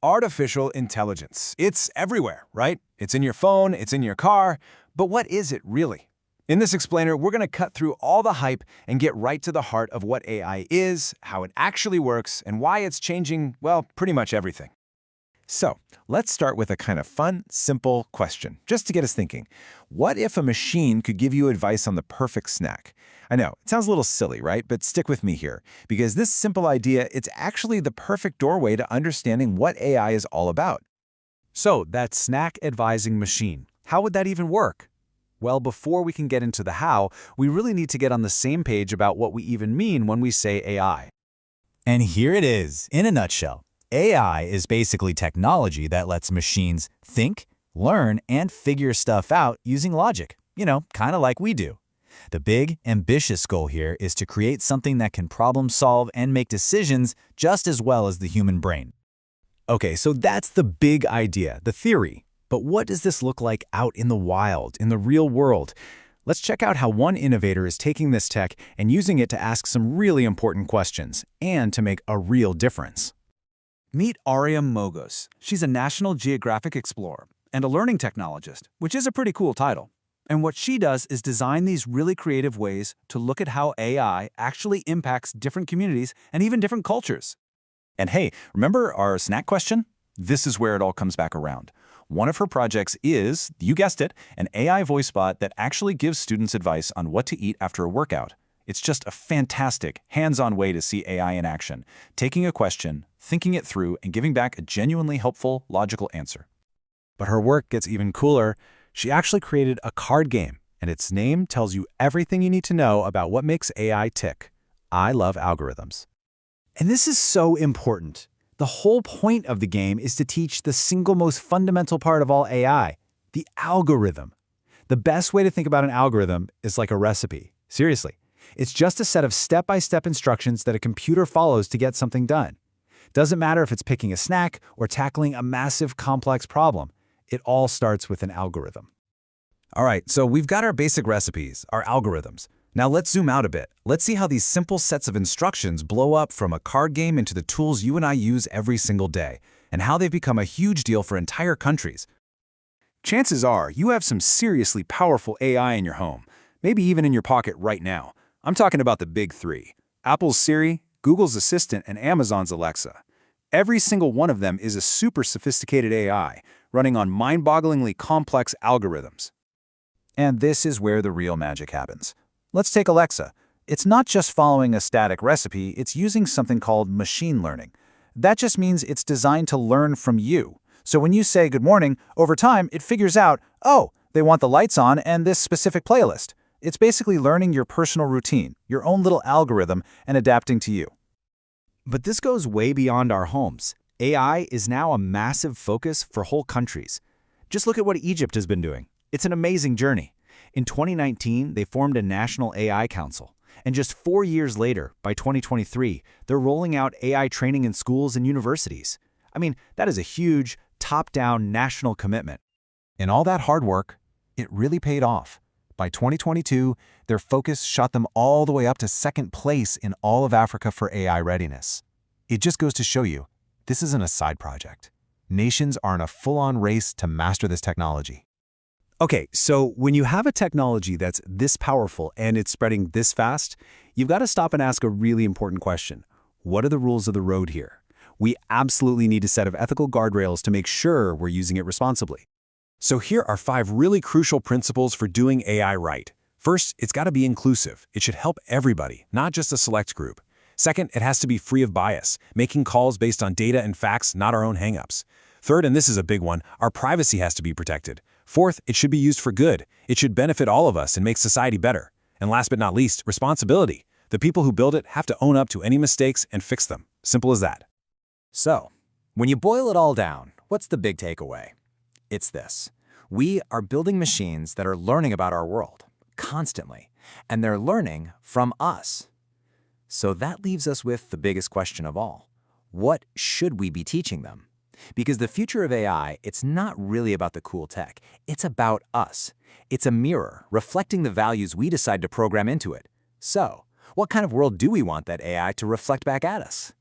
Artificial intelligence. It's everywhere, right? It's in your phone, it's in your car, but what is it really? In this explainer, we're going to cut through all the hype and get right to the heart of what AI is, how it actually works, and why it's changing, well, pretty much everything. So, let's start with a kind of fun, simple question, just to get us thinking. What if a machine could give you advice on the perfect snack? I know, it sounds a little silly, right? But stick with me here, because this simple idea, it's actually the perfect doorway to understanding what AI is all about. So, that snack advising machine, how would that even work? Well, before we can get into the how, we really need to get on the same page about what we even mean when we say AI. And here it is, in a nutshell. AI is basically technology that lets machines think, learn, and figure stuff out using logic, kind of like we do. The big, ambitious goal here is to create something that can problem solve and make decisions just as well as the human brain. Okay, so that's the big idea, the theory. But what does this look like out in the wild, in the real world? Let's check out how one innovator is taking this tech and using it to ask some really important questions and to make a real difference. Meet Ariam Mogos. She's a National Geographic explorer and a learning technologist, which is a pretty cool title. And what she does is design these really creative ways to look at how AI actually impacts different communities and even different cultures. And hey, remember our snack question? This is where it all comes back around. One of her projects is, you guessed it, an AI voice bot that actually gives students advice on what to eat after a workout. It's just a fantastic, hands-on way to see AI in action, taking a question, thinking it through, and giving back a genuinely helpful, logical answer. But her work gets even cooler. She actually created a card game, and its name tells you everything you need to know about what makes AI tick. I love algorithms. And this is so important. The whole point of the game is to teach the single most fundamental part of all AI, the algorithm. The best way to think about an algorithm is like a recipe. Seriously. It's just a set of step-by-step instructions that a computer follows to get something done. Doesn't matter if it's picking a snack or tackling a massive, complex problem. It all starts with an algorithm. All right, so we've got our basic recipes, our algorithms. Now let's zoom out a bit. Let's see how these simple sets of instructions blow up from a card game into the tools you and I use every single day, and how they've become a huge deal for entire countries. Chances are you have some seriously powerful AI in your home, maybe even in your pocket right now. I'm talking about the big three: Apple's Siri, Google's Assistant, and Amazon's Alexa. Every single one of them is a super sophisticated AI, running on mind-bogglingly complex algorithms. And this is where the real magic happens. Let's take Alexa. It's not just following a static recipe, it's using something called machine learning. That just means it's designed to learn from you. So when you say good morning, over time it figures out, oh, they want the lights on and this specific playlist. It's basically learning your personal routine, your own little algorithm, and adapting to you. But this goes way beyond our homes. AI is now a massive focus for whole countries. Just look at what Egypt has been doing. It's an amazing journey. In 2019, they formed a National AI Council. And just 4 years later, by 2023, they're rolling out AI training in schools and universities. I mean, that is a huge, top-down national commitment. And all that hard work, it really paid off. By 2022, their focus shot them all the way up to second place in all of Africa for AI readiness. It just goes to show you, this isn't a side project. Nations are in a full-on race to master this technology. Okay, so when you have a technology that's this powerful and it's spreading this fast, you've got to stop and ask a really important question. What are the rules of the road here? We absolutely need a set of ethical guardrails to make sure we're using it responsibly. So here are 5 really crucial principles for doing AI right. First, it's got to be inclusive. It should help everybody, not just a select group. Second, it has to be free of bias, making calls based on data and facts, not our own hangups. Third, and this is a big one, our privacy has to be protected. Fourth, it should be used for good. It should benefit all of us and make society better. And last but not least, responsibility. The people who build it have to own up to any mistakes and fix them. Simple as that. So, when you boil it all down, what's the big takeaway? It's this. We are building machines that are learning about our world, constantly, and they're learning from us. So that leaves us with the biggest question of all. What should we be teaching them? Because the future of AI, it's not really about the cool tech. It's about us. It's a mirror reflecting the values we decide to program into it. So, what kind of world do we want that AI to reflect back at us?